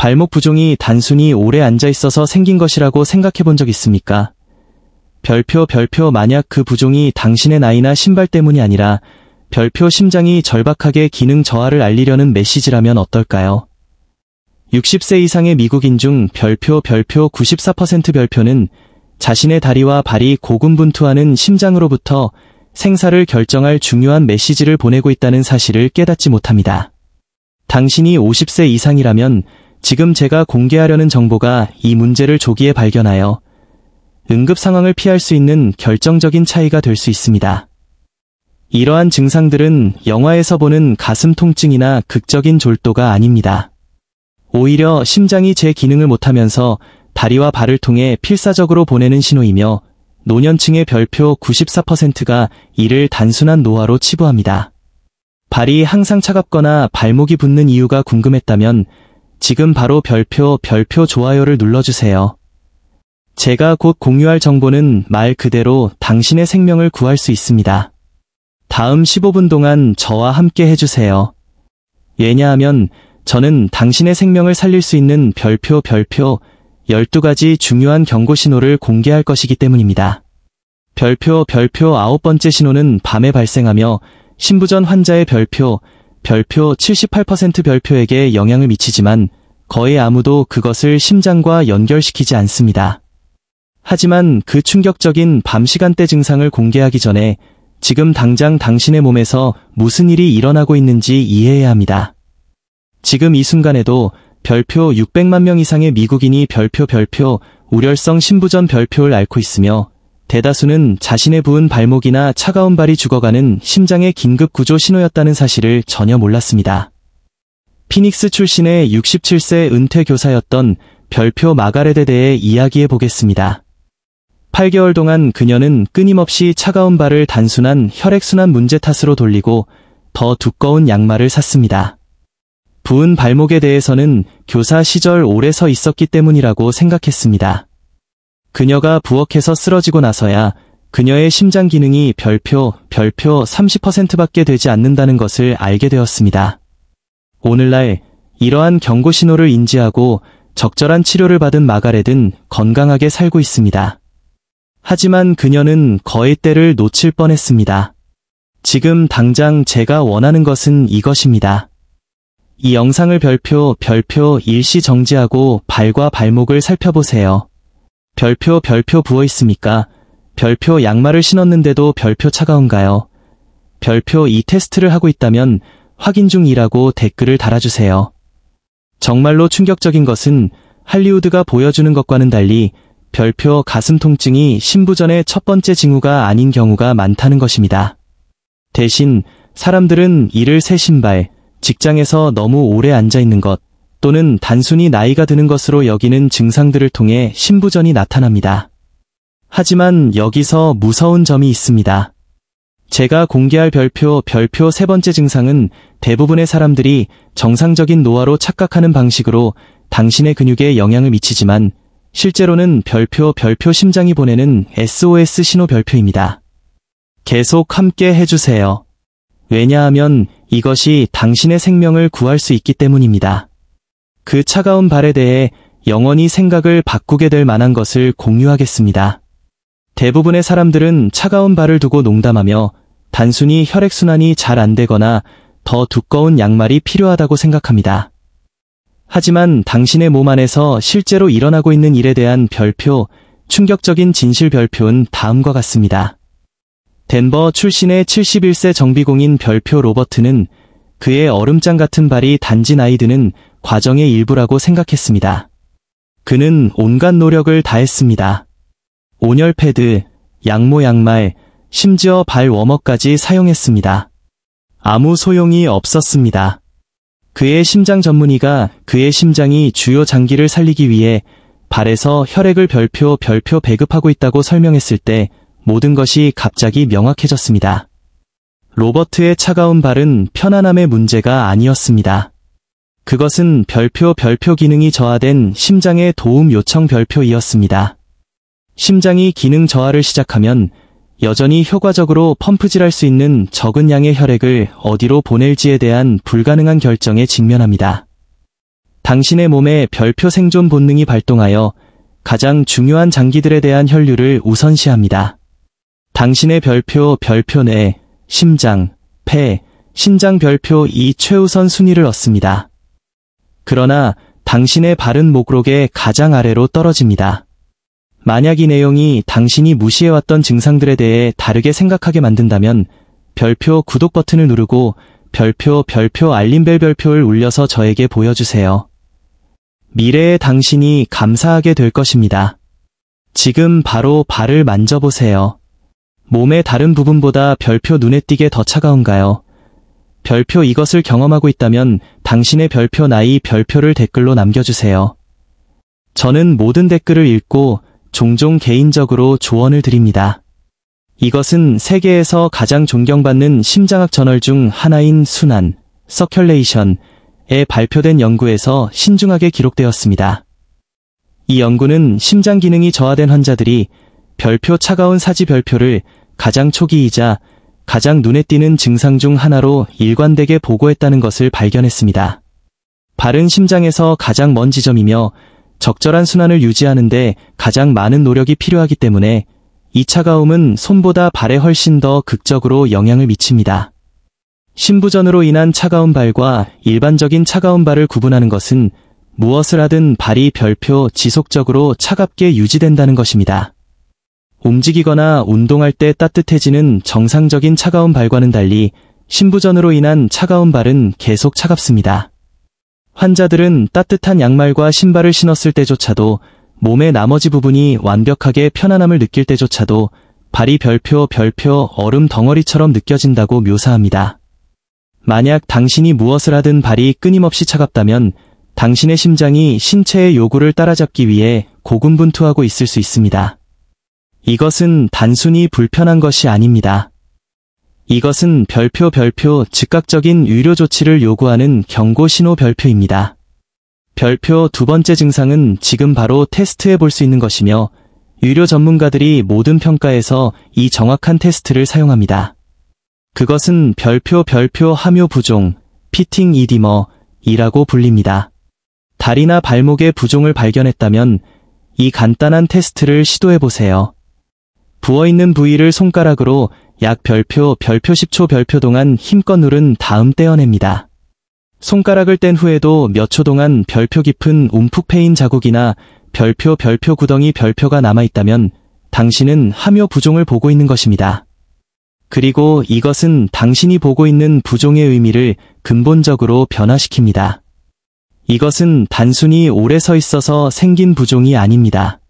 발목 부종이 단순히 오래 앉아 있어서 생긴 것이라고 생각해 본 적 있습니까? 별표 만약 그 부종이 당신의 나이나 신발 때문이 아니라 별표 심장이 절박하게 기능 저하를 알리려는 메시지라면 어떨까요? 60세 이상의 미국인 중 별표 94% 별표는 자신의 다리와 발이 고군분투하는 심장으로부터 생사를 결정할 중요한 메시지를 보내고 있다는 사실을 깨닫지 못합니다. 당신이 50세 이상이라면 지금 제가 공개하려는 정보가 이 문제를 조기에 발견하여 응급 상황을 피할 수 있는 결정적인 차이가 될 수 있습니다. 이러한 증상들은 영화에서 보는 가슴 통증이나 극적인 졸도가 아닙니다. 오히려 심장이 제 기능을 못하면서 다리와 발을 통해 필사적으로 보내는 신호이며 노년층의 별표 94%가 이를 단순한 노화로 치부합니다. 발이 항상 차갑거나 발목이 붓는 이유가 궁금했다면 지금 바로 별표 좋아요를 눌러주세요. 제가 곧 공유할 정보는 말 그대로 당신의 생명을 구할 수 있습니다. 다음 15분 동안 저와 함께 해주세요. 왜냐하면 저는 당신의 생명을 살릴 수 있는 별표 12가지 중요한 경고 신호를 공개할 것이기 때문입니다. 별표 9번째 신호는 밤에 발생하며 신부전 환자의 별표 78% 별표에게 영향을 미치지만 거의 아무도 그것을 심장과 연결시키지 않습니다. 하지만 그 충격적인 밤 시간대 증상을 공개하기 전에 지금 당장 당신의 몸에서 무슨 일이 일어나고 있는지 이해해야 합니다. 지금 이 순간에도 별표 600만 명 이상의 미국인이 별표 우렬성 신부전 별표를 앓고 있으며 대다수는 자신의 부은 발목이나 차가운 발이 죽어가는 심장의 긴급 구조 신호였다는 사실을 전혀 몰랐습니다. 피닉스 출신의 67세 은퇴 교사였던 별표 마가렛에 대해 이야기해 보겠습니다. 8개월 동안 그녀는 끊임없이 차가운 발을 단순한 혈액순환 문제 탓으로 돌리고 더 두꺼운 양말을 샀습니다. 부은 발목에 대해서는 교사 시절 오래 서 있었기 때문이라고 생각했습니다. 그녀가 부엌에서 쓰러지고 나서야 그녀의 심장 기능이 별표 30%밖에 되지 않는다는 것을 알게 되었습니다. 오늘날 이러한 경고 신호를 인지하고 적절한 치료를 받은 마가렛은 건강하게 살고 있습니다. 하지만 그녀는 거의 때를 놓칠 뻔했습니다. 지금 당장 제가 원하는 것은 이것입니다. 이 영상을 별표 일시 정지하고 발과 발목을 살펴보세요. 별표 부어 있습니까? 별표 양말을 신었는데도 별표 차가운가요? 별표 이 테스트를 하고 있다면 확인 중이라고 댓글을 달아주세요. 정말로 충격적인 것은 할리우드가 보여주는 것과는 달리 별표 가슴 통증이 신부전의 첫 번째 징후가 아닌 경우가 많다는 것입니다. 대신 사람들은 이를 새 신발, 직장에서 너무 오래 앉아 있는 것, 또는 단순히 나이가 드는 것으로 여기는 증상들을 통해 신부전이 나타납니다. 하지만 여기서 무서운 점이 있습니다. 제가 공개할 별표 세 번째 증상은 대부분의 사람들이 정상적인 노화로 착각하는 방식으로 당신의 근육에 영향을 미치지만 실제로는 별표 심장이 보내는 SOS 신호 별표입니다. 계속 함께 해주세요. 왜냐하면 이것이 당신의 생명을 구할 수 있기 때문입니다. 그 차가운 발에 대해 영원히 생각을 바꾸게 될 만한 것을 공유하겠습니다. 대부분의 사람들은 차가운 발을 두고 농담하며 단순히 혈액순환이 잘 안 되거나 더 두꺼운 양말이 필요하다고 생각합니다. 하지만 당신의 몸 안에서 실제로 일어나고 있는 일에 대한 별표, 충격적인 진실 별표는 다음과 같습니다. 덴버 출신의 71세 정비공인 별표 로버트는 그의 얼음장 같은 발이 단지 나이 드는 과정의 일부라고 생각했습니다. 그는 온갖 노력을 다했습니다. 온열 패드, 양모 양말, 심지어 발 워머까지 사용했습니다. 아무 소용이 없었습니다. 그의 심장 전문의가 그의 심장이 주요 장기를 살리기 위해 발에서 혈액을 별표 배급하고 있다고 설명했을 때 모든 것이 갑자기 명확해졌습니다. 로버트의 차가운 발은 편안함의 문제가 아니었습니다. 그것은 별표 기능이 저하된 심장의 도움 요청 별표이었습니다. 심장이 기능 저하를 시작하면 여전히 효과적으로 펌프질할 수 있는 적은 양의 혈액을 어디로 보낼지에 대한 불가능한 결정에 직면합니다. 당신의 몸의 별표 생존 본능이 발동하여 가장 중요한 장기들에 대한 혈류를 우선시합니다. 당신의 별표 내 심장, 폐, 신장 별표 이 최우선 순위를 얻습니다. 그러나 당신의 발은 목록의 가장 아래로 떨어집니다. 만약 이 내용이 당신이 무시해왔던 증상들에 대해 다르게 생각하게 만든다면 별표 구독 버튼을 누르고 별표 알림벨 별표를 울려서 저에게 보여주세요. 미래의 당신이 감사하게 될 것입니다. 지금 바로 발을 만져보세요. 몸의 다른 부분보다 별표 눈에 띄게 더 차가운가요? 별표 이것을 경험하고 있다면 당신의 별표 나이 별표를 댓글로 남겨주세요. 저는 모든 댓글을 읽고 종종 개인적으로 조언을 드립니다. 이것은 세계에서 가장 존경받는 심장학 저널 중 하나인 순환, 서큘레이션에 발표된 연구에서 신중하게 기록되었습니다. 이 연구는 심장 기능이 저하된 환자들이 별표 차가운 사지 별표를 가장 초기이자 가장 눈에 띄는 증상 중 하나로 일관되게 보고했다는 것을 발견했습니다. 발은 심장에서 가장 먼 지점이며 적절한 순환을 유지하는 데 가장 많은 노력이 필요하기 때문에 이 차가움은 손보다 발에 훨씬 더 극적으로 영향을 미칩니다. 심부전으로 인한 차가운 발과 일반적인 차가운 발을 구분하는 것은 무엇을 하든 발이 별표 지속적으로 차갑게 유지된다는 것입니다. 움직이거나 운동할 때 따뜻해지는 정상적인 차가운 발과는 달리 심부전으로 인한 차가운 발은 계속 차갑습니다. 환자들은 따뜻한 양말과 신발을 신었을 때조차도 몸의 나머지 부분이 완벽하게 편안함을 느낄 때조차도 발이 별표 얼음 덩어리처럼 느껴진다고 묘사합니다. 만약 당신이 무엇을 하든 발이 끊임없이 차갑다면 당신의 심장이 신체의 요구를 따라잡기 위해 고군분투하고 있을 수 있습니다. 이것은 단순히 불편한 것이 아닙니다. 이것은 별표 즉각적인 의료 조치를 요구하는 경고 신호 별표입니다. 별표 두 번째 증상은 지금 바로 테스트해 볼 수 있는 것이며 의료 전문가들이 모든 평가에서 이 정확한 테스트를 사용합니다. 그것은 별표 함요 부종, 피팅 이디머이라고 불립니다. 다리나 발목의 부종을 발견했다면 이 간단한 테스트를 시도해 보세요. 부어있는 부위를 손가락으로 약 별표 10초 별표 동안 힘껏 누른 다음 떼어냅니다. 손가락을 뗀 후에도 몇 초 동안 별표 깊은 움푹 패인 자국이나 별표 구덩이 별표가 남아있다면 당신은 함요 부종을 보고 있는 것입니다. 그리고 이것은 당신이 보고 있는 부종의 의미를 근본적으로 변화시킵니다. 이것은 단순히 오래 서 있어서 생긴 부종이 아닙니다.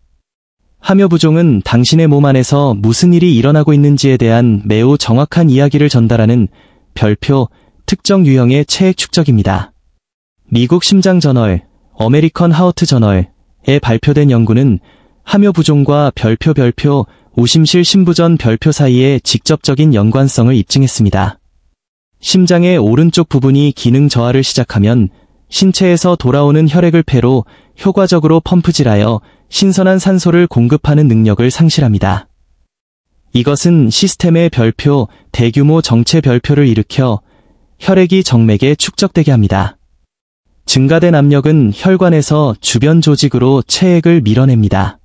함요 부종은 당신의 몸 안에서 무슨 일이 일어나고 있는지에 대한 매우 정확한 이야기를 전달하는 별표 특정 유형의 체액 축적입니다. 미국 심장 저널, 어메리컨 하어트 저널에 발표된 연구는 함요 부종과 별표 우심실 심부전 별표 사이의 직접적인 연관성을 입증했습니다. 심장의 오른쪽 부분이 기능 저하를 시작하면 신체에서 돌아오는 혈액을 폐로 효과적으로 펌프질하여 신선한 산소를 공급하는 능력을 상실합니다. 이것은 시스템의 별표, 대규모 정체 별표를 일으켜 혈액이 정맥에 축적되게 합니다. 증가된 압력은 혈관에서 주변 조직으로 체액을 밀어냅니다.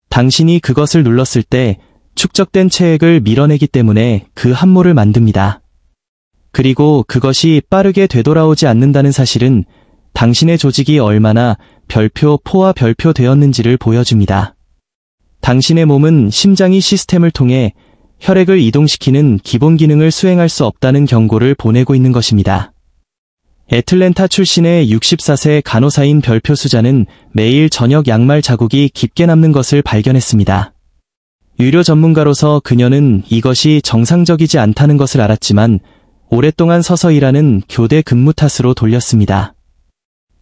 당신이 그것을 눌렀을 때 축적된 체액을 밀어내기 때문에 그 함몰을 만듭니다. 그리고 그것이 빠르게 되돌아오지 않는다는 사실은 당신의 조직이 얼마나 포화 별표되었는지를 보여줍니다. 당신의 몸은 심장이 시스템을 통해 혈액을 이동시키는 기본 기능을 수행할 수 없다는 경고를 보내고 있는 것입니다. 애틀랜타 출신의 64세 간호사인 별표 수자는 매일 저녁 양말 자국이 깊게 남는 것을 발견했습니다. 의료 전문가로서 그녀는 이것이 정상적이지 않다는 것을 알았지만 오랫동안 서서 일하는 교대 근무 탓으로 돌렸습니다.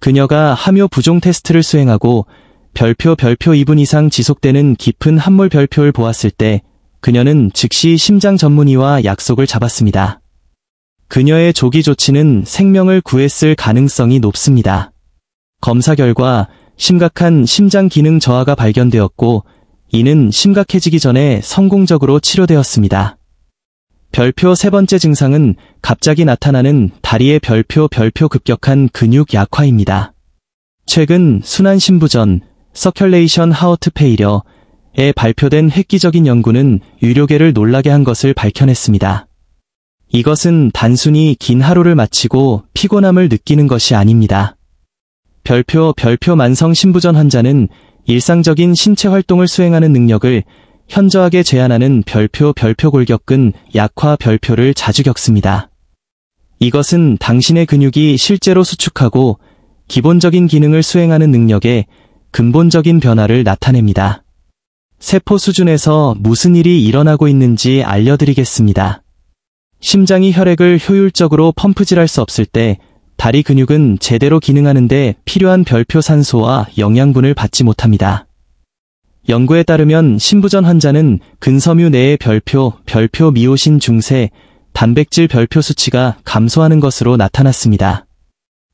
그녀가 함요 부종 테스트를 수행하고 별표 2분 이상 지속되는 깊은 함몰 별표를 보았을 때 그녀는 즉시 심장 전문의와 약속을 잡았습니다. 그녀의 조기 조치는 생명을 구했을 가능성이 높습니다. 검사 결과 심각한 심장 기능 저하가 발견되었고 이는 심각해지기 전에 성공적으로 치료되었습니다. 별표 세 번째 증상은 갑자기 나타나는 다리의 별표 급격한 근육 약화입니다. 최근 순환 신부전, 서큘레이션 하우트 페이려에 발표된 획기적인 연구는 유료계를 놀라게 한 것을 밝혀냈습니다. 이것은 단순히 긴 하루를 마치고 피곤함을 느끼는 것이 아닙니다. 별표 만성 신부전 환자는 일상적인 신체 활동을 수행하는 능력을 현저하게 제한하는 별표 골격근 약화 별표를 자주 겪습니다. 이것은 당신의 근육이 실제로 수축하고 기본적인 기능을 수행하는 능력에 근본적인 변화를 나타냅니다. 세포 수준에서 무슨 일이 일어나고 있는지 알려드리겠습니다. 심장이 혈액을 효율적으로 펌프질할 수 없을 때 다리 근육은 제대로 기능하는데 필요한 별표 산소와 영양분을 받지 못합니다. 연구에 따르면 신부전 환자는 근섬유 내의 별표 미오신 중세 단백질 별표 수치가 감소하는 것으로 나타났습니다.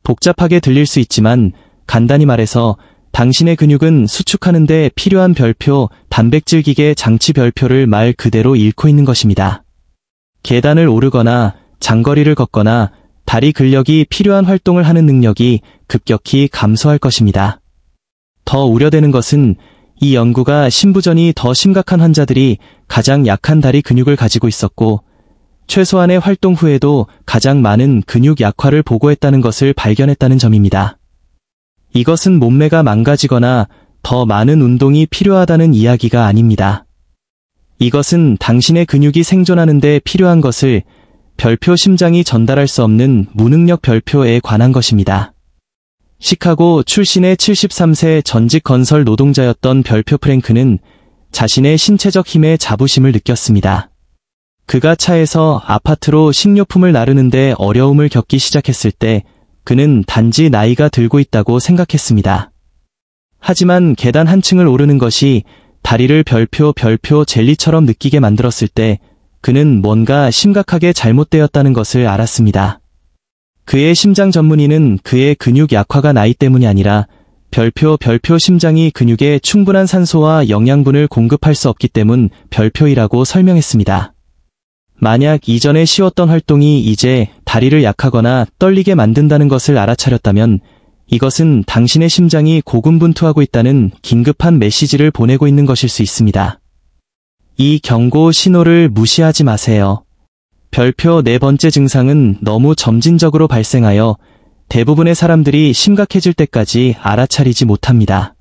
복잡하게 들릴 수 있지만 간단히 말해서 당신의 근육은 수축하는 데 필요한 별표 단백질 기계 장치 별표를 말 그대로 잃고 있는 것입니다. 계단을 오르거나 장거리를 걷거나 다리 근력이 필요한 활동을 하는 능력이 급격히 감소할 것입니다. 더 우려되는 것은 이 연구가 신부전이 더 심각한 환자들이 가장 약한 다리 근육을 가지고 있었고 최소한의 활동 후에도 가장 많은 근육 약화를 보고했다는 것을 발견했다는 점입니다. 이것은 몸매가 망가지거나 더 많은 운동이 필요하다는 이야기가 아닙니다. 이것은 당신의 근육이 생존하는 데 필요한 것을 별표 심장이 전달할 수 없는 무능력 별표에 관한 것입니다. 시카고 출신의 73세 전직 건설 노동자였던 별표 프랭크는 자신의 신체적 힘에 자부심을 느꼈습니다. 그가 차에서 아파트로 식료품을 나르는데 어려움을 겪기 시작했을 때 그는 단지 나이가 들고 있다고 생각했습니다. 하지만 계단 한 층을 오르는 것이 다리를 별표 젤리처럼 느끼게 만들었을 때 그는 뭔가 심각하게 잘못되었다는 것을 알았습니다. 그의 심장 전문의는 그의 근육 약화가 나이 때문이 아니라 별표 심장이 근육에 충분한 산소와 영양분을 공급할 수 없기 때문 별표이라고 설명했습니다. 만약 이전에 쉬웠던 활동이 이제 다리를 약하거나 떨리게 만든다는 것을 알아차렸다면 이것은 당신의 심장이 고군분투하고 있다는 긴급한 메시지를 보내고 있는 것일 수 있습니다. 이 경고 신호를 무시하지 마세요. 별표 네 번째 증상은 너무 점진적으로 발생하여 대부분의 사람들이 심각해질 때까지 알아차리지 못합니다.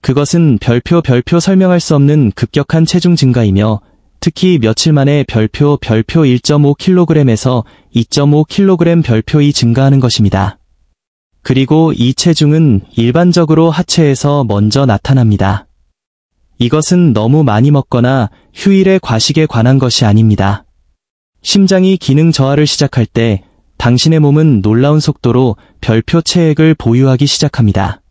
그것은 별표 설명할 수 없는 급격한 체중 증가이며 특히 며칠 만에 별표 1.5kg에서 2.5kg 별표이 증가하는 것입니다. 그리고 이 체중은 일반적으로 하체에서 먼저 나타납니다. 이것은 너무 많이 먹거나 휴일의 과식에 관한 것이 아닙니다. 심장이 기능 저하를 시작할 때 당신의 몸은 놀라운 속도로 별표 체액을 보유하기 시작합니다.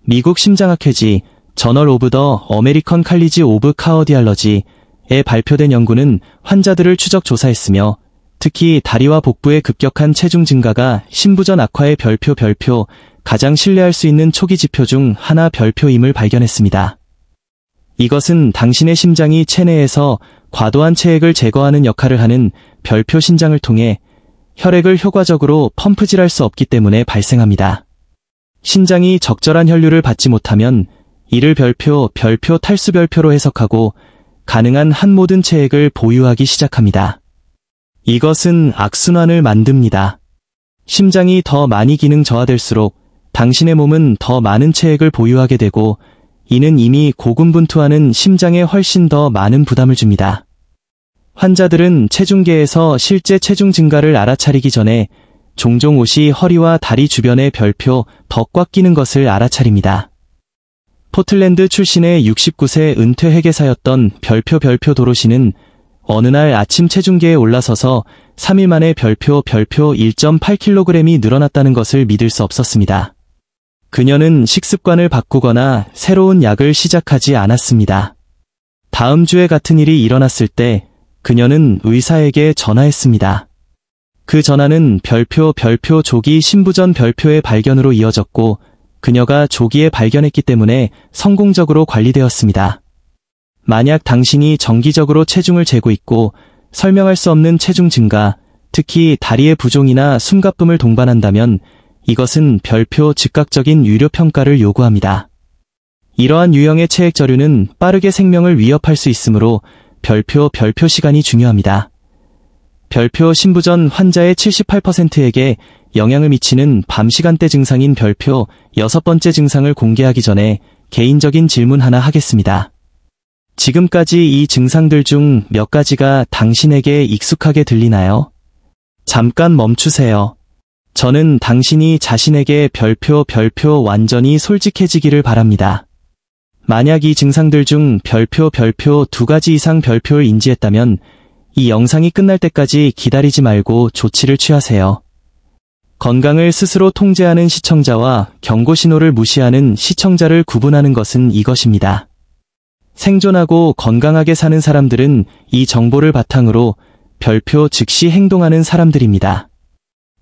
미국 심장학회지 저널 오브 더 어메리컨 칼리지 오브 카어디알러지에 발표된 연구는 환자들을 추적 조사했으며 특히 다리와 복부의 급격한 체중 증가가 신부전 악화의 별표 가장 신뢰할 수 있는 초기 지표 중 하나 별표임을 발견했습니다. 이것은 당신의 심장이 체내에서 과도한 체액을 제거하는 역할을 하는 별표 신장을 통해 혈액을 효과적으로 펌프질할 수 없기 때문에 발생합니다. 신장이 적절한 혈류를 받지 못하면 이를 별표 탈수 별표로 해석하고 가능한 한 모든 체액을 보유하기 시작합니다. 이것은 악순환을 만듭니다. 심장이 더 많이 기능 저하될수록 당신의 몸은 더 많은 체액을 보유하게 되고 이는 이미 고군분투하는 심장에 훨씬 더 많은 부담을 줍니다. 환자들은 체중계에서 실제 체중 증가를 알아차리기 전에 종종 옷이 허리와 다리 주변의 별표 더 꽉 끼는 것을 알아차립니다. 포틀랜드 출신의 69세 은퇴 회계사였던 별표 도로시는 어느 날 아침 체중계에 올라서서 3일 만에 별표 1.8kg이 늘어났다는 것을 믿을 수 없었습니다. 그녀는 식습관을 바꾸거나 새로운 약을 시작하지 않았습니다. 다음 주에 같은 일이 일어났을 때 그녀는 의사에게 전화했습니다. 그 전화는 별표 조기 신부전 별표의 발견으로 이어졌고 그녀가 조기에 발견했기 때문에 성공적으로 관리되었습니다. 만약 당신이 정기적으로 체중을 재고 있고 설명할 수 없는 체중 증가, 특히 다리의 부종이나 숨가쁨을 동반한다면 이것은 별표 즉각적인 유료 평가를 요구합니다. 이러한 유형의 체액 저류는 빠르게 생명을 위협할 수 있으므로 별표 시간이 중요합니다. 별표 신부전 환자의 78%에게 영향을 미치는 밤 시간대 증상인 별표 6번째 증상을 공개하기 전에 개인적인 질문 하나 하겠습니다. 지금까지 이 증상들 중 몇 가지가 당신에게 익숙하게 들리나요? 잠깐 멈추세요. 저는 당신이 자신에게 별표 완전히 솔직해지기를 바랍니다. 만약 이 증상들 중 별표 2가지 이상 별표를 인지했다면 이 영상이 끝날 때까지 기다리지 말고 조치를 취하세요. 건강을 스스로 통제하는 시청자와 경고 신호를 무시하는 시청자를 구분하는 것은 이것입니다. 생존하고 건강하게 사는 사람들은 이 정보를 바탕으로 별표 즉시 행동하는 사람들입니다.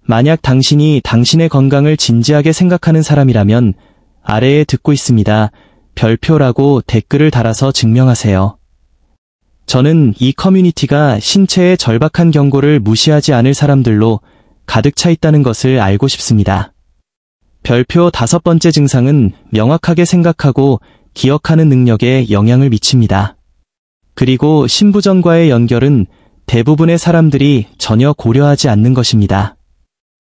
만약 당신이 당신의 건강을 진지하게 생각하는 사람이라면 아래에 듣고 있습니다. 별표라고 댓글을 달아서 증명하세요. 저는 이 커뮤니티가 신체의 절박한 경고를 무시하지 않을 사람들로 가득 차 있다는 것을 알고 싶습니다. 별표 5번째 증상은 명확하게 생각하고 기억하는 능력에 영향을 미칩니다. 그리고 신부전과의 연결은 대부분의 사람들이 전혀 고려하지 않는 것입니다.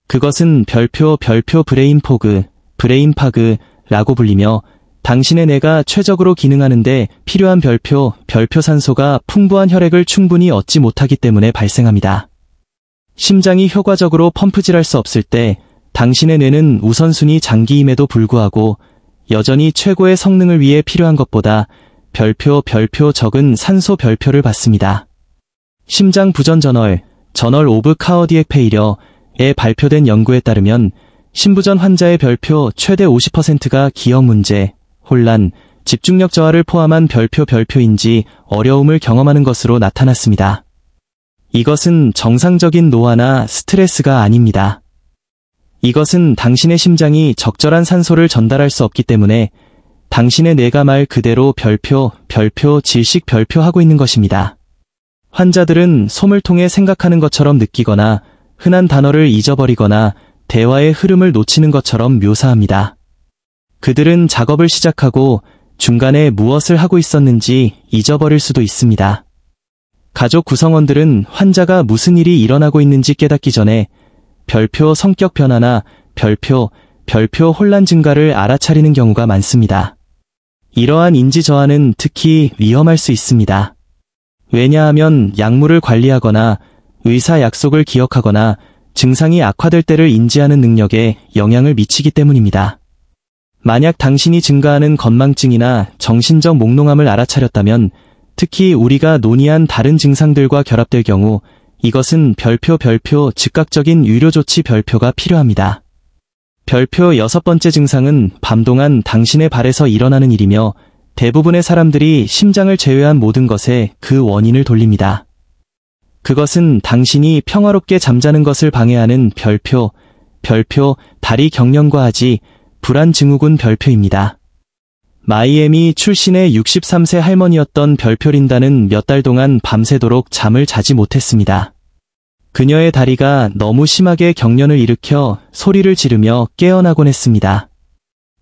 그것은 별표 브레인 파그라고 불리며 당신의 뇌가 최적으로 기능하는데 필요한 별표 산소가 풍부한 혈액을 충분히 얻지 못하기 때문에 발생합니다. 심장이 효과적으로 펌프질할 수 없을 때 당신의 뇌는 우선순위 장기임에도 불구하고 여전히 최고의 성능을 위해 필요한 것보다 별표 적은 산소 별표를 받습니다. 심장 부전 저널 오브 카어디액 페이려에 발표된 연구에 따르면 신부전 환자의 별표 최대 50%가 기억 문제, 혼란, 집중력 저하를 포함한 별표인지 어려움을 경험하는 것으로 나타났습니다. 이것은 정상적인 노화나 스트레스가 아닙니다. 이것은 당신의 심장이 적절한 산소를 전달할 수 없기 때문에 당신의 뇌가 말 그대로 별표 질식 별표하고 있는 것입니다. 환자들은 솜을 통해 생각하는 것처럼 느끼거나 흔한 단어를 잊어버리거나 대화의 흐름을 놓치는 것처럼 묘사합니다. 그들은 작업을 시작하고 중간에 무엇을 하고 있었는지 잊어버릴 수도 있습니다. 가족 구성원들은 환자가 무슨 일이 일어나고 있는지 깨닫기 전에 별표 성격 변화나 별표 혼란 증가를 알아차리는 경우가 많습니다. 이러한 인지 저하는 특히 위험할 수 있습니다. 왜냐하면 약물을 관리하거나 의사 약속을 기억하거나 증상이 악화될 때를 인지하는 능력에 영향을 미치기 때문입니다. 만약 당신이 증가하는 건망증이나 정신적 몽롱함을 알아차렸다면 특히 우리가 논의한 다른 증상들과 결합될 경우 이것은 별표 즉각적인 유료조치 별표가 필요합니다. 별표 6번째 증상은 밤 동안 당신의 발에서 일어나는 일이며 대부분의 사람들이 심장을 제외한 모든 것에 그 원인을 돌립니다. 그것은 당신이 평화롭게 잠자는 것을 방해하는 별표 다리 경련과하지 불안 증후군 별표입니다. 마이애미 출신의 63세 할머니였던 별표 린다는 몇 달 동안 밤새도록 잠을 자지 못했습니다. 그녀의 다리가 너무 심하게 경련을 일으켜 소리를 지르며 깨어나곤 했습니다.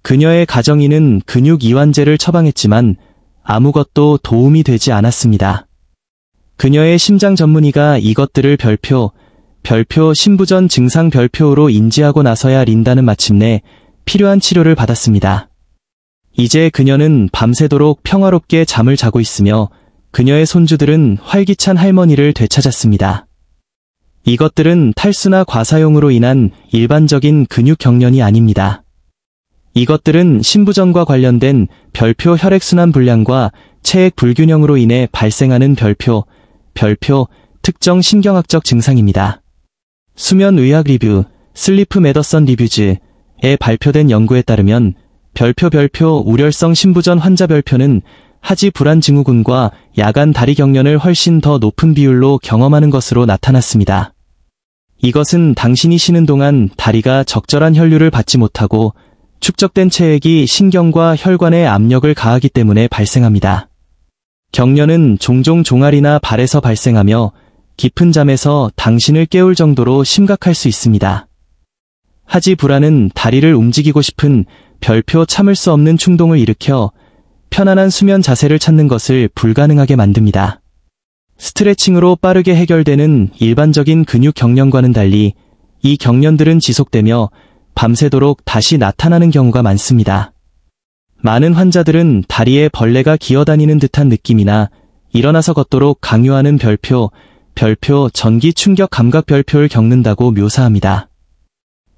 그녀의 가정의는 근육 이완제를 처방했지만 아무것도 도움이 되지 않았습니다. 그녀의 심장 전문의가 이것들을 별표 신부전 증상 별표로 인지하고 나서야 린다는 마침내 필요한 치료를 받았습니다. 이제 그녀는 밤새도록 평화롭게 잠을 자고 있으며 그녀의 손주들은 활기찬 할머니를 되찾았습니다. 이것들은 탈수나 과사용으로 인한 일반적인 근육 경련이 아닙니다. 이것들은 신부전과 관련된 별표 혈액순환 불량과 체액 불균형으로 인해 발생하는 별표 특정 신경학적 증상입니다. 수면의학 리뷰, 슬리프 메더선 리뷰즈에 발표된 연구에 따르면 별표 우렬성 신부전 환자 별표는 하지 불안 증후군과 야간 다리 경련을 훨씬 더 높은 비율로 경험하는 것으로 나타났습니다. 이것은 당신이 쉬는 동안 다리가 적절한 혈류를 받지 못하고 축적된 체액이 신경과 혈관에 압력을 가하기 때문에 발생합니다. 경련은 종종 종아리나 발에서 발생하며 깊은 잠에서 당신을 깨울 정도로 심각할 수 있습니다. 하지 불안은 다리를 움직이고 싶은 별표 참을 수 없는 충동을 일으켜 편안한 수면 자세를 찾는 것을 불가능하게 만듭니다. 스트레칭으로 빠르게 해결되는 일반적인 근육 경련과는 달리 이 경련들은 지속되며 밤새도록 다시 나타나는 경우가 많습니다. 많은 환자들은 다리에 벌레가 기어다니는 듯한 느낌이나 일어나서 걷도록 강요하는 별표 전기 충격 감각 별표를 겪는다고 묘사합니다.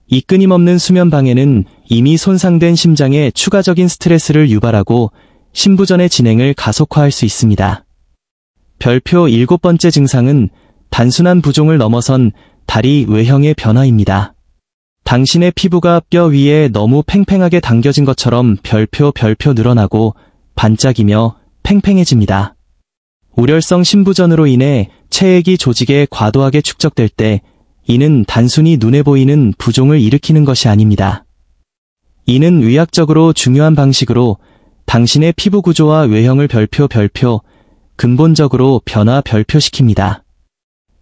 이 끊임없는 수면 방해는 이미 손상된 심장에 추가적인 스트레스를 유발하고 심부전의 진행을 가속화할 수 있습니다. 별표 7번째 증상은 단순한 부종을 넘어선 다리 외형의 변화입니다. 당신의 피부가 뼈 위에 너무 팽팽하게 당겨진 것처럼 별표 늘어나고 반짝이며 팽팽해집니다. 우렬성 심부전으로 인해 체액이 조직에 과도하게 축적될 때 이는 단순히 눈에 보이는 부종을 일으키는 것이 아닙니다. 이는 의학적으로 중요한 방식으로 당신의 피부 구조와 외형을 별표 근본적으로 별표시킵니다.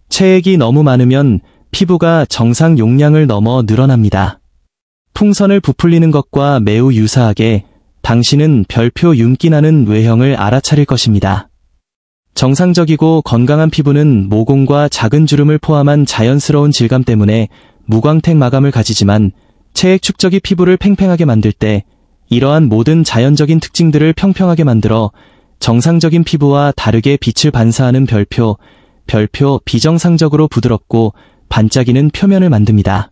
체액이 너무 많으면 피부가 정상 용량을 넘어 늘어납니다. 풍선을 부풀리는 것과 매우 유사하게 당신은 별표 윤기 나는 외형을 알아차릴 것입니다. 정상적이고 건강한 피부는 모공과 작은 주름을 포함한 자연스러운 질감 때문에 무광택 마감을 가지지만 체액 축적이 피부를 팽팽하게 만들 때 이러한 모든 자연적인 특징들을 평평하게 만들어 정상적인 피부와 다르게 빛을 반사하는 별표 비정상적으로 부드럽고 반짝이는 표면을 만듭니다.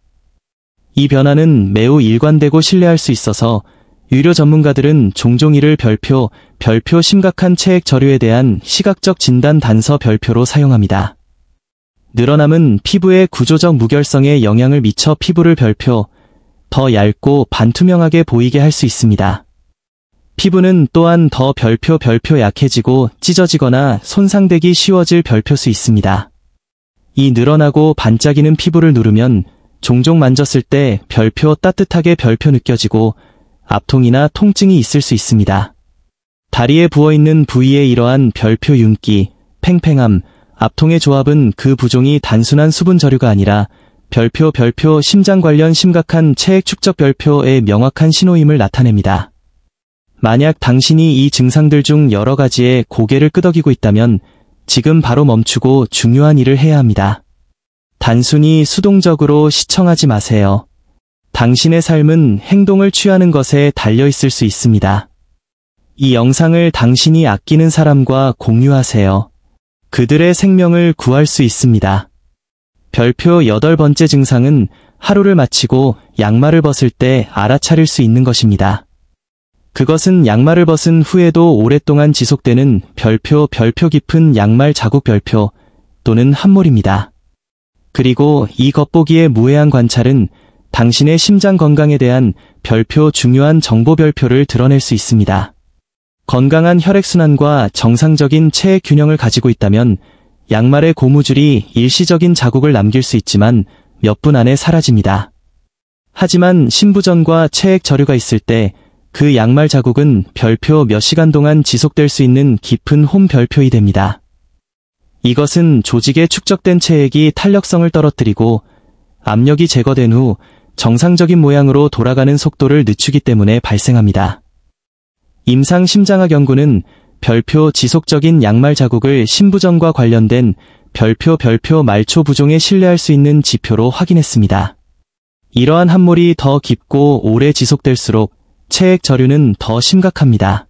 이 변화는 매우 일관되고 신뢰할 수 있어서 의료 전문가들은 종종 이를 별표 심각한 체액 저류에 대한 시각적 진단 단서 별표로 사용합니다. 늘어남은 피부의 구조적 무결성에 영향을 미쳐 피부를 더 얇고 반투명하게 보이게 할 수 있습니다. 피부는 또한 더 별표 약해지고 찢어지거나 손상되기 쉬워질 별표 수 있습니다. 이 늘어나고 반짝이는 피부를 누르면 종종 만졌을 때 따뜻하게 느껴지고 압통이나 통증이 있을 수 있습니다. 다리에 부어있는 부위에 이러한 윤기, 팽팽함, 압통의 조합은 그 부종이 단순한 수분 저류가 아니라 심장 관련 심각한 체액 축적 별표의 명확한 신호임을 나타냅니다. 만약 당신이 이 증상들 중 여러 가지에 고개를 끄덕이고 있다면 지금 바로 멈추고 중요한 일을 해야 합니다. 단순히 수동적으로 시청하지 마세요. 당신의 삶은 행동을 취하는 것에 달려있을 수 있습니다. 이 영상을 당신이 아끼는 사람과 공유하세요. 그들의 생명을 구할 수 있습니다. 별표 8번째 증상은 하루를 마치고 양말을 벗을 때 알아차릴 수 있는 것입니다. 그것은 양말을 벗은 후에도 오랫동안 지속되는 별표 깊은 양말 자국 별표 또는 함몰입니다. 그리고 이 겉보기의 무해한 관찰은 당신의 심장 건강에 대한 중요한 정보 별표를 드러낼 수 있습니다. 건강한 혈액순환과 정상적인 체액 균형을 가지고 있다면 양말의 고무줄이 일시적인 자국을 남길 수 있지만 몇 분 안에 사라집니다. 하지만 심부전과 체액 저류가 있을 때 그 양말 자국은 몇 시간 동안 지속될 수 있는 깊은 홈 별표이 됩니다. 이것은 조직에 축적된 체액이 탄력성을 떨어뜨리고 압력이 제거된 후 정상적인 모양으로 돌아가는 속도를 늦추기 때문에 발생합니다. 임상 심장학 연구는 지속적인 양말 자국을 심부전과 관련된 말초 부종에 신뢰할 수 있는 지표로 확인했습니다. 이러한 함몰이 더 깊고 오래 지속될수록 체액 저류는 더 심각합니다.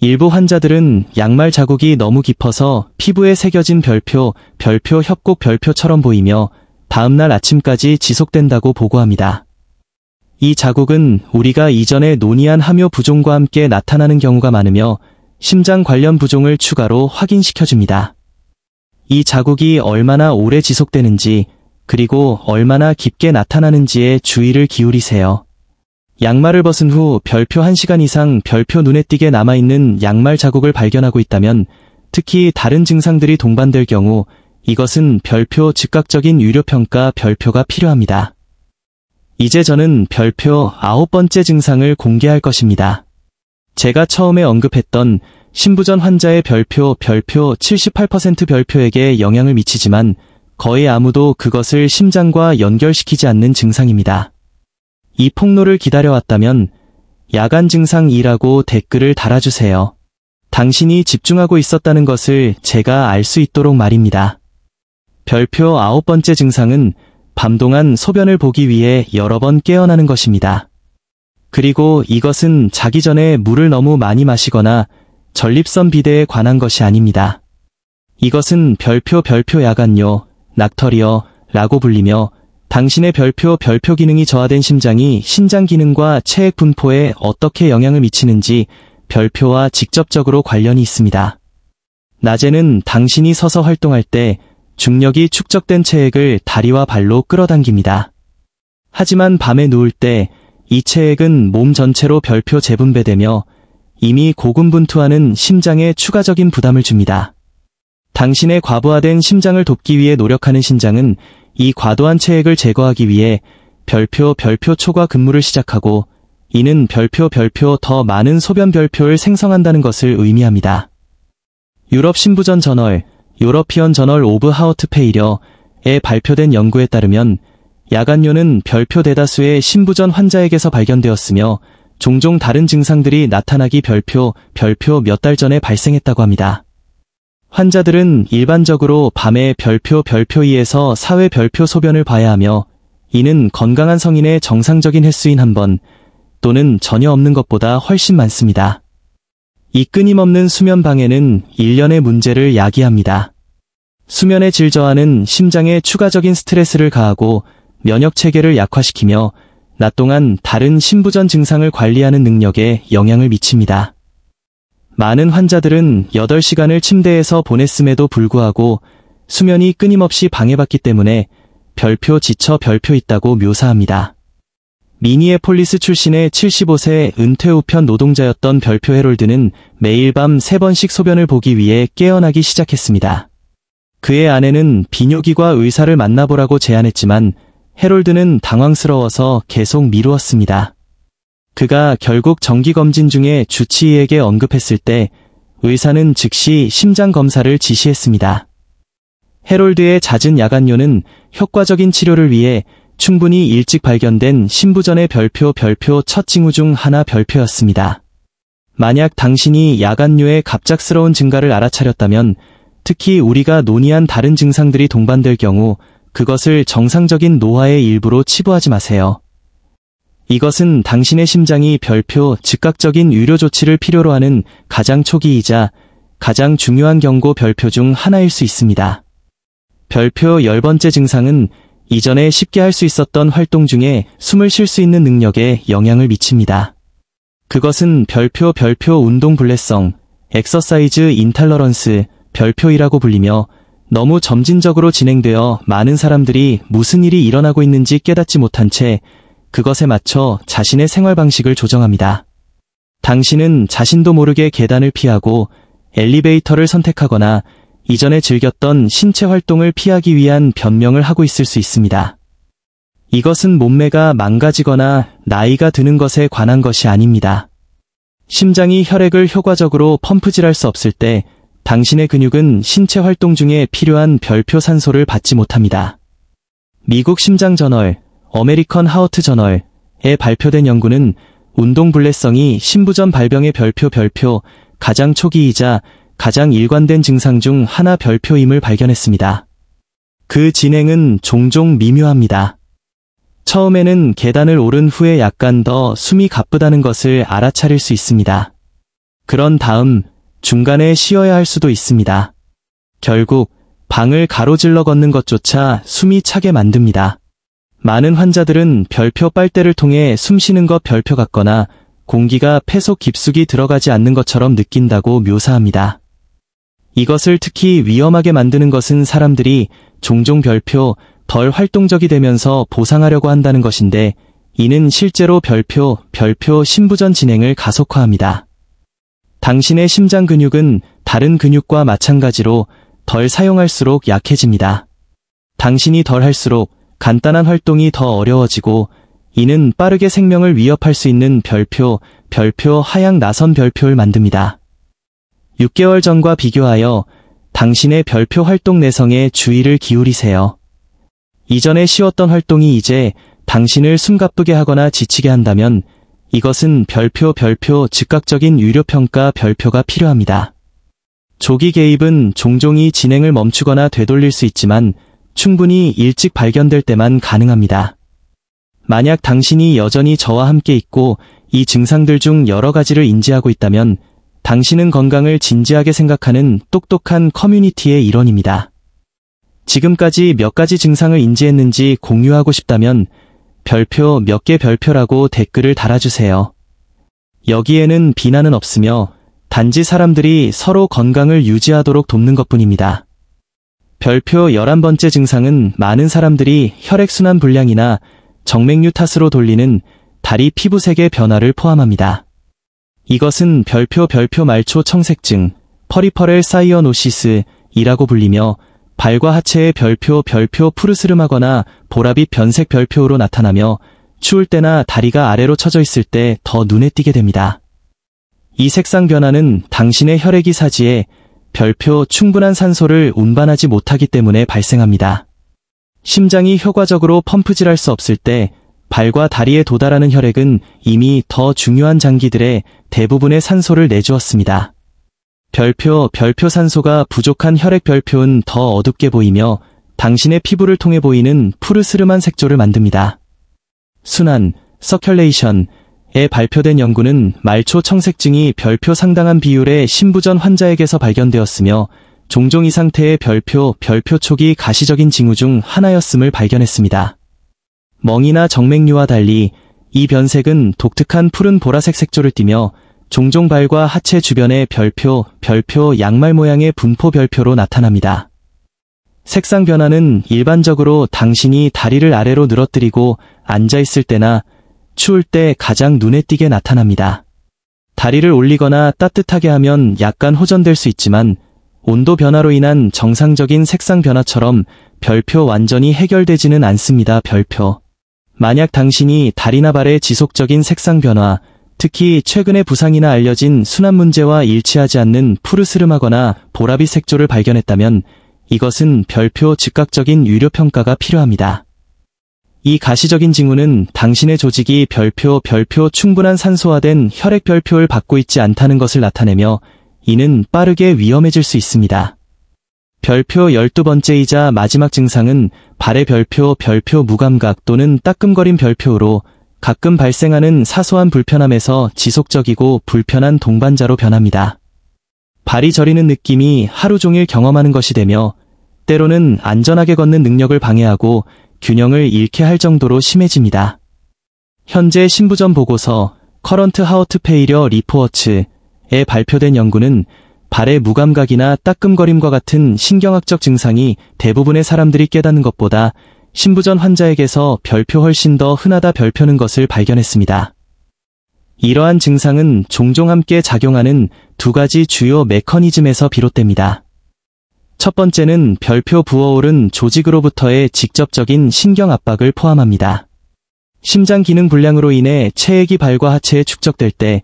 일부 환자들은 양말 자국이 너무 깊어서 피부에 새겨진 협곡 별표처럼 보이며 다음날 아침까지 지속된다고 보고합니다. 이 자국은 우리가 이전에 논의한 함유 부종과 함께 나타나는 경우가 많으며 심장 관련 부종을 추가로 확인시켜줍니다. 이 자국이 얼마나 오래 지속되는지 그리고 얼마나 깊게 나타나는지에 주의를 기울이세요. 양말을 벗은 후 1시간 이상 눈에 띄게 남아있는 양말 자국을 발견하고 있다면 특히 다른 증상들이 동반될 경우 이것은 즉각적인 의료평가 별표가 필요합니다. 이제 저는 9번째 증상을 공개할 것입니다. 제가 처음에 언급했던 심부전 환자의 78% 별표에게 영향을 미치지만 거의 아무도 그것을 심장과 연결시키지 않는 증상입니다. 이 폭로를 기다려왔다면 야간 증상 2라고 댓글을 달아주세요. 당신이 집중하고 있었다는 것을 제가 알 수 있도록 말입니다. 별표 9번째 증상은 밤 동안 소변을 보기 위해 여러 번 깨어나는 것입니다. 그리고 이것은 자기 전에 물을 너무 많이 마시거나 전립선 비대에 관한 것이 아닙니다. 이것은 별표 야간뇨, 낙터리어라고 불리며 당신의 별표 기능이 저하된 심장이 신장 기능과 체액 분포에 어떻게 영향을 미치는지 별표와 직접적으로 관련이 있습니다. 낮에는 당신이 서서 활동할 때 중력이 축적된 체액을 다리와 발로 끌어당깁니다. 하지만 밤에 누울 때 이 체액은 몸 전체로 별표 재분배되며 이미 고군분투하는 심장에 추가적인 부담을 줍니다. 당신의 과부하된 심장을 돕기 위해 노력하는 신장은 이 과도한 체액을 제거하기 위해 별표 초과 근무를 시작하고 이는 별표 더 많은 소변 별표를 생성한다는 것을 의미합니다. 유럽 신부전 저널, 유러피언 저널 오브 하우트 페이려에 발표된 연구에 따르면 야간뇨는 별표 대다수의 신부전 환자에게서 발견되었으며 종종 다른 증상들이 나타나기 별표 몇 달 전에 발생했다고 합니다. 환자들은 일반적으로 밤에 별표 2에서 4회 별표 소변을 봐야 하며 이는 건강한 성인의 정상적인 횟수인 한 번 또는 전혀 없는 것보다 훨씬 많습니다. 이 끊임없는 수면 방해는 일련의 문제를 야기합니다. 수면의 질 저하는 심장에 추가적인 스트레스를 가하고 면역 체계를 약화시키며 낮 동안 다른 신부전 증상을 관리하는 능력에 영향을 미칩니다. 많은 환자들은 8시간을 침대에서 보냈음에도 불구하고 수면이 끊임없이 방해받기 때문에 별표 지쳐 별표 있다고 묘사합니다. 미니애폴리스 출신의 75세 은퇴 우편 노동자였던 별표 해롤드는 매일 밤 3번씩 소변을 보기 위해 깨어나기 시작했습니다. 그의 아내는 비뇨기과 의사를 만나보라고 제안했지만 해롤드는 당황스러워서 계속 미루었습니다. 그가 결국 정기검진 중에 주치의에게 언급했을 때 의사는 즉시 심장 검사를 지시했습니다. 해롤드의 잦은 야간뇨는 효과적인 치료를 위해 충분히 일찍 발견된 신부전의 별표 첫 징후 중 하나 별표였습니다. 만약 당신이 야간뇨의 갑작스러운 증가를 알아차렸다면 특히 우리가 논의한 다른 증상들이 동반될 경우 그것을 정상적인 노화의 일부로 치부하지 마세요. 이것은 당신의 심장이 별표 즉각적인 의료 조치를 필요로 하는 가장 초기이자 가장 중요한 경고 별표 중 하나일 수 있습니다. 별표 10번째 증상은 이전에 쉽게 할 수 있었던 활동 중에 숨을 쉴 수 있는 능력에 영향을 미칩니다. 그것은 별표 운동 불내성, 엑서사이즈 인탈러런스, 별표이라고 불리며 너무 점진적으로 진행되어 많은 사람들이 무슨 일이 일어나고 있는지 깨닫지 못한 채 그것에 맞춰 자신의 생활 방식을 조정합니다. 당신은 자신도 모르게 계단을 피하고 엘리베이터를 선택하거나 이전에 즐겼던 신체 활동을 피하기 위한 변명을 하고 있을 수 있습니다. 이것은 몸매가 망가지거나 나이가 드는 것에 관한 것이 아닙니다. 심장이 혈액을 효과적으로 펌프질할 수 없을 때 당신의 근육은 신체 활동 중에 필요한 별표 산소를 받지 못합니다. 미국 심장 저널, 어메리컨 하우트 저널에 발표된 연구는 운동 불내성이 신부전 발병의 별표 가장 초기이자 가장 일관된 증상 중 하나 별표임을 발견했습니다. 그 진행은 종종 미묘합니다. 처음에는 계단을 오른 후에 약간 더 숨이 가쁘다는 것을 알아차릴 수 있습니다. 그런 다음 중간에 쉬어야 할 수도 있습니다. 결국 방을 가로질러 걷는 것조차 숨이 차게 만듭니다. 많은 환자들은 별표 빨대를 통해 숨 쉬는 것 별표 같거나 공기가 폐속 깊숙이 들어가지 않는 것처럼 느낀다고 묘사합니다. 이것을 특히 위험하게 만드는 것은 사람들이 종종 별표 덜 활동적이 되면서 보상하려고 한다는 것인데 이는 실제로 별표 신부전 진행을 가속화합니다. 당신의 심장 근육은 다른 근육과 마찬가지로 덜 사용할수록 약해집니다. 당신이 덜 할수록 간단한 활동이 더 어려워지고 이는 빠르게 생명을 위협할 수 있는 별표 하향 나선 별표를 만듭니다. 6개월 전과 비교하여 당신의 별표 활동 내성에 주의를 기울이세요. 이전에 쉬웠던 활동이 이제 당신을 숨가쁘게 하거나 지치게 한다면 이것은 별표 즉각적인 유료평가 별표가 필요합니다. 조기 개입은 종종 이 진행을 멈추거나 되돌릴 수 있지만 충분히 일찍 발견될 때만 가능합니다. 만약 당신이 여전히 저와 함께 있고 이 증상들 중 여러 가지를 인지하고 있다면 당신은 건강을 진지하게 생각하는 똑똑한 커뮤니티의 일원입니다. 지금까지 몇 가지 증상을 인지했는지 공유하고 싶다면 별표 몇 개 별표라고 댓글을 달아주세요. 여기에는 비난은 없으며 단지 사람들이 서로 건강을 유지하도록 돕는 것뿐입니다. 별표 11번째 증상은 많은 사람들이 혈액순환 불량이나 정맥류 탓으로 돌리는 다리 피부색의 변화를 포함합니다. 이것은 별표 말초 청색증, 퍼리퍼렐 사이어노시스이라고 불리며 발과 하체의 별표 푸르스름하거나 보라빛 변색 별표로 나타나며 추울 때나 다리가 아래로 처져 있을 때 더 눈에 띄게 됩니다. 이 색상 변화는 당신의 혈액이 사지에 별표 충분한 산소를 운반하지 못하기 때문에 발생합니다. 심장이 효과적으로 펌프질할 수 없을 때 발과 다리에 도달하는 혈액은 이미 더 중요한 장기들의 대부분의 산소를 내주었습니다. 별표 산소가 부족한 혈액 별표는 더 어둡게 보이며 당신의 피부를 통해 보이는 푸르스름한 색조를 만듭니다. 순환, 서큘레이션에 발표된 연구는 말초 청색증이 별표 상당한 비율의 신부전 환자에게서 발견되었으며 종종 이 상태의 별표 촉이 가시적인 징후 중 하나였음을 발견했습니다. 멍이나 정맥류와 달리 이 변색은 독특한 푸른 보라색 색조를 띠며 종종 발과 하체 주변의 별표 양말 모양의 분포 별표로 나타납니다. 색상 변화는 일반적으로 당신이 다리를 아래로 늘어뜨리고 앉아있을 때나 추울 때 가장 눈에 띄게 나타납니다. 다리를 올리거나 따뜻하게 하면 약간 호전될 수 있지만 온도 변화로 인한 정상적인 색상 변화처럼 별표 완전히 해결되지는 않습니다. 별표. 만약 당신이 다리나 발의 지속적인 색상 변화, 특히 최근의 부상이나 알려진 순환 문제와 일치하지 않는 푸르스름하거나 보라빛 색조를 발견했다면 이것은 별표 즉각적인 유료평가가 필요합니다. 이 가시적인 징후는 당신의 조직이 별표 충분한 산소화된 혈액 별표를 받고 있지 않다는 것을 나타내며 이는 빠르게 위험해질 수 있습니다. 별표 12번째이자 마지막 증상은 발의 별표 무감각 또는 따끔거림 별표로 가끔 발생하는 사소한 불편함에서 지속적이고 불편한 동반자로 변합니다. 발이 저리는 느낌이 하루 종일 경험하는 것이 되며 때로는 안전하게 걷는 능력을 방해하고 균형을 잃게 할 정도로 심해집니다. 현재 신부전 보고서 커런트 하우트 페이리어 리포어츠에 발표된 연구는 발의 무감각이나 따끔거림과 같은 신경학적 증상이 대부분의 사람들이 깨닫는 것보다 신부전 환자에게서 별표 훨씬 더 흔하다 별표는 것을 발견했습니다. 이러한 증상은 종종 함께 작용하는 두 가지 주요 메커니즘에서 비롯됩니다. 첫 번째는 별표 부어오른 조직으로부터의 직접적인 신경 압박을 포함합니다. 심장 기능 불량으로 인해 체액이 발과 하체에 축적될 때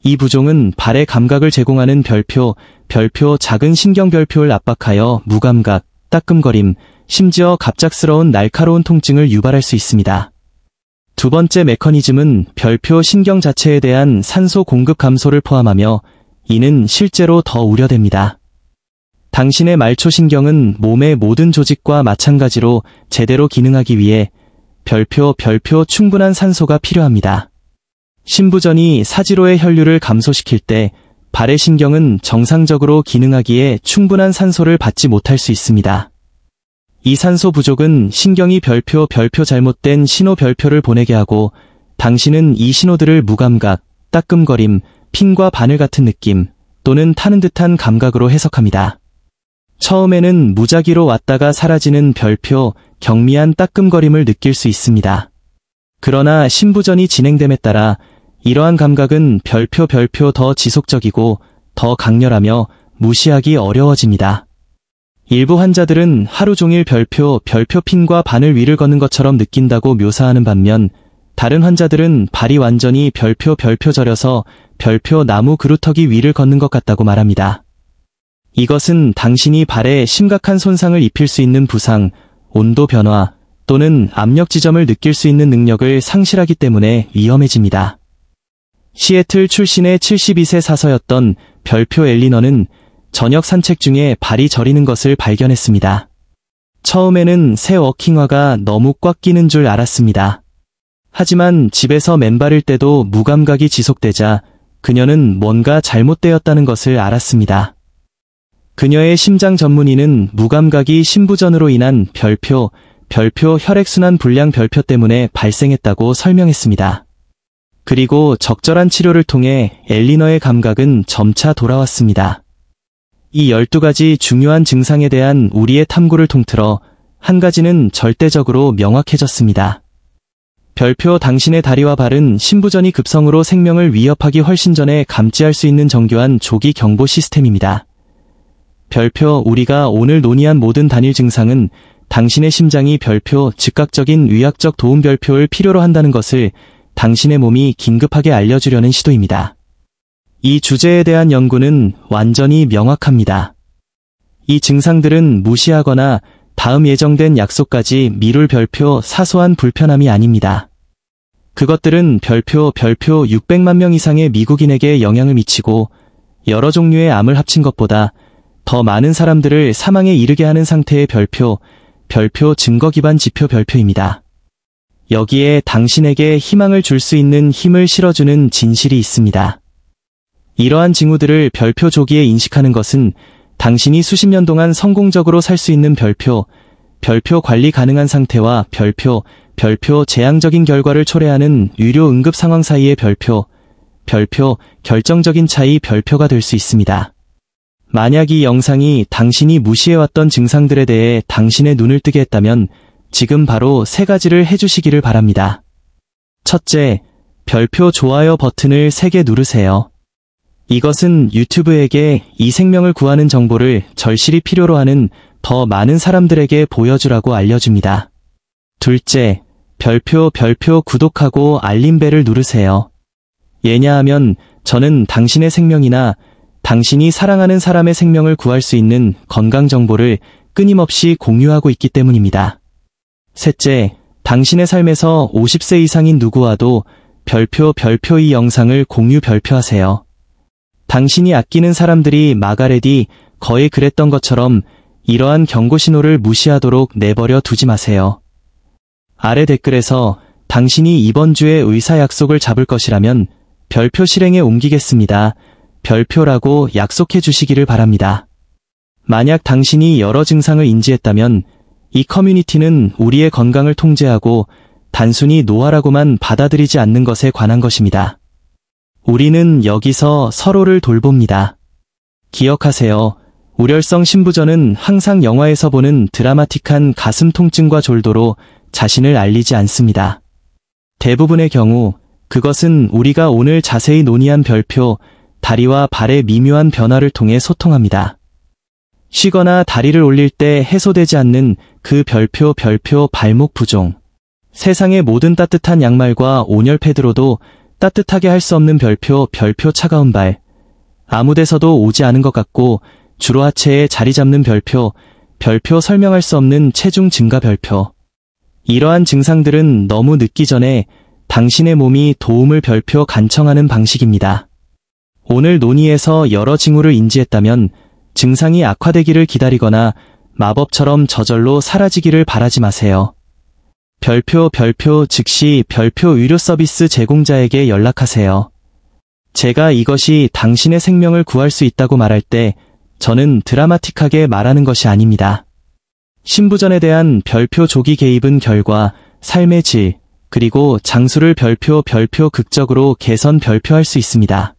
이 부종은 발의 감각을 제공하는 별표 작은 신경 별표를 압박하여 무감각, 따끔거림, 심지어 갑작스러운 날카로운 통증을 유발할 수 있습니다. 두 번째 메커니즘은 별표 신경 자체에 대한 산소 공급 감소를 포함하며 이는 실제로 더 우려됩니다. 당신의 말초신경은 몸의 모든 조직과 마찬가지로 제대로 기능하기 위해 별표 충분한 산소가 필요합니다. 신부전이 사지로의 혈류를 감소시킬 때 발의 신경은 정상적으로 기능하기에 충분한 산소를 받지 못할 수 있습니다. 이 산소 부족은 신경이 별표 잘못된 신호 별표를 보내게 하고 당신은 이 신호들을 무감각, 따끔거림, 핀과 바늘 같은 느낌 또는 타는 듯한 감각으로 해석합니다. 처음에는 무작위로 왔다가 사라지는 별표, 경미한 따끔거림을 느낄 수 있습니다. 그러나 신부전이 진행됨에 따라 이러한 감각은 별표 더 지속적이고 더 강렬하며 무시하기 어려워집니다. 일부 환자들은 하루 종일 별표 핀과 바늘 위를 걷는 것처럼 느낀다고 묘사하는 반면 다른 환자들은 발이 완전히 별표 저려서 별표 나무 그루터기 위를 걷는 것 같다고 말합니다. 이것은 당신이 발에 심각한 손상을 입힐 수 있는 부상, 온도 변화 또는 압력 지점을 느낄 수 있는 능력을 상실하기 때문에 위험해집니다. 시애틀 출신의 72세 사서였던 별표 엘리너는 저녁 산책 중에 발이 저리는 것을 발견했습니다. 처음에는 새 워킹화가 너무 꽉 끼는 줄 알았습니다. 하지만 집에서 맨발일 때도 무감각이 지속되자 그녀는 뭔가 잘못되었다는 것을 알았습니다. 그녀의 심장 전문의는 무감각이 심부전으로 인한 별표 혈액순환 불량 별표 때문에 발생했다고 설명했습니다. 그리고 적절한 치료를 통해 엘리너의 감각은 점차 돌아왔습니다. 이 12가지 중요한 증상에 대한 우리의 탐구를 통틀어 한 가지는 절대적으로 명확해졌습니다. 별표 당신의 다리와 발은 심부전이 급성으로 생명을 위협하기 훨씬 전에 감지할 수 있는 정교한 조기 경보 시스템입니다. 별표 우리가 오늘 논의한 모든 단일 증상은 당신의 심장이 별표 즉각적인 의학적 도움 별표를 필요로 한다는 것을 당신의 몸이 긴급하게 알려주려는 시도입니다. 이 주제에 대한 연구는 완전히 명확합니다. 이 증상들은 무시하거나 다음 예정된 약속까지 미룰 별표 사소한 불편함이 아닙니다. 그것들은 별표 600만 명 이상의 미국인에게 영향을 미치고 여러 종류의 암을 합친 것보다 더 많은 사람들을 사망에 이르게 하는 상태의 별표 증거 기반 지표 별표입니다. 여기에 당신에게 희망을 줄 수 있는 힘을 실어주는 진실이 있습니다. 이러한 징후들을 별표 조기에 인식하는 것은 당신이 수십 년 동안 성공적으로 살 수 있는 별표 관리 가능한 상태와 별표 재앙적인 결과를 초래하는 유료 응급 상황 사이의 별표 결정적인 차이 별표가 될 수 있습니다. 만약 이 영상이 당신이 무시해왔던 증상들에 대해 당신의 눈을 뜨게 했다면 지금 바로 3가지를 해주시기를 바랍니다. 첫째, 별표 좋아요 버튼을 3개 누르세요. 이것은 유튜브에게 이 생명을 구하는 정보를 절실히 필요로 하는 더 많은 사람들에게 보여주라고 알려줍니다. 둘째, 별표 구독하고 알림벨을 누르세요. 왜냐하면 저는 당신의 생명이나 당신이 사랑하는 사람의 생명을 구할 수 있는 건강 정보를 끊임없이 공유하고 있기 때문입니다. 셋째, 당신의 삶에서 50세 이상인 누구와도 별표 이 영상을 공유 별표하세요. 당신이 아끼는 사람들이 마가렛이 거의 그랬던 것처럼 이러한 경고 신호를 무시하도록 내버려 두지 마세요. 아래 댓글에서 당신이 이번 주에 의사 약속을 잡을 것이라면 별표 실행에 옮기겠습니다. 별표라고 약속해 주시기를 바랍니다. 만약 당신이 여러 증상을 인지했다면 이 커뮤니티는 우리의 건강을 통제하고 단순히 노화라고만 받아들이지 않는 것에 관한 것입니다. 우리는 여기서 서로를 돌봅니다. 기억하세요. 우렬성 심부전은 항상 영화에서 보는 드라마틱한 가슴 통증과 졸도로 자신을 알리지 않습니다. 대부분의 경우 그것은 우리가 오늘 자세히 논의한 별표 다리와 발의 미묘한 변화를 통해 소통합니다. 쉬거나 다리를 올릴 때 해소되지 않는 그 별표 발목 부종. 세상의 모든 따뜻한 양말과 온열 패드로도 따뜻하게 할 수 없는 별표 차가운 발. 아무 데서도 오지 않은 것 같고 주로 하체에 자리 잡는 별표 설명할 수 없는 체중 증가 별표. 이러한 증상들은 너무 늦기 전에 당신의 몸이 도움을 간청하는 방식입니다. 오늘 논의에서 여러 징후를 인지했다면 증상이 악화되기를 기다리거나 마법처럼 저절로 사라지기를 바라지 마세요. 별표 즉시 의료 서비스 제공자에게 연락하세요. 제가 이것이 당신의 생명을 구할 수 있다고 말할 때 저는 드라마틱하게 말하는 것이 아닙니다. 심부전에 대한 별표 조기 개입은 결과, 삶의 질, 그리고 장수를 별표 극적으로 개선 별표할 수 있습니다.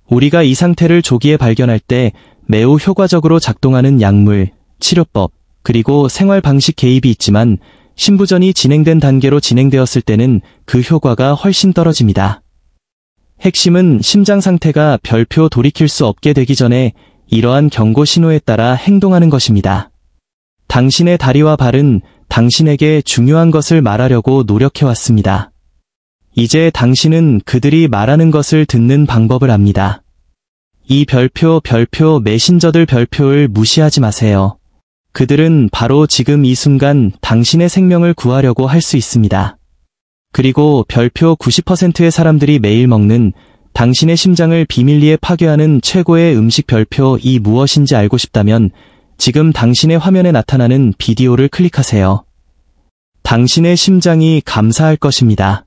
우리가 이 상태를 조기에 발견할 때 매우 효과적으로 작동하는 약물, 치료법, 그리고 생활 방식 개입이 있지만 심부전이 진행된 단계로 진행되었을 때는 그 효과가 훨씬 떨어집니다. 핵심은 심장 상태가 별표 돌이킬 수 없게 되기 전에 이러한 경고 신호에 따라 행동하는 것입니다. 당신의 다리와 발은 당신에게 중요한 것을 말하려고 노력해왔습니다. 이제 당신은 그들이 말하는 것을 듣는 방법을 압니다. 이 별표 메신저들 별표를 무시하지 마세요. 그들은 바로 지금 이 순간 당신의 생명을 구하려고 할 수 있습니다. 그리고 별표 90%의 사람들이 매일 먹는 당신의 심장을 비밀리에 파괴하는 최고의 음식 별표 이 무엇인지 알고 싶다면 지금 당신의 화면에 나타나는 비디오를 클릭하세요. 당신의 심장이 감사할 것입니다.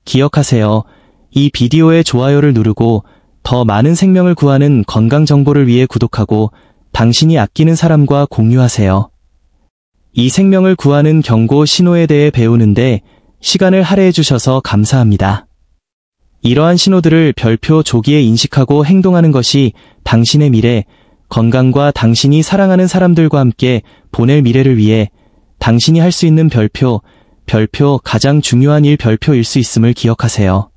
기억하세요. 이 비디오에 좋아요를 누르고 더 많은 생명을 구하는 건강 정보를 위해 구독하고 당신이 아끼는 사람과 공유하세요. 이 생명을 구하는 경고 신호에 대해 배우는데 시간을 할애해 주셔서 감사합니다. 이러한 신호들을 별표 조기에 인식하고 행동하는 것이 당신의 미래, 건강과 당신이 사랑하는 사람들과 함께 보낼 미래를 위해 당신이 할 수 있는 별표 가장 중요한 일 별표일 수 있음을 기억하세요.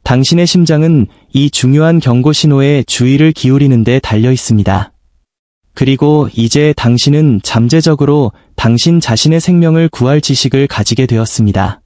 당신의 심장은 이 중요한 경고 신호에 주의를 기울이는 데 달려 있습니다. 그리고 이제 당신은 잠재적으로 당신 자신의 생명을 구할 지식을 가지게 되었습니다.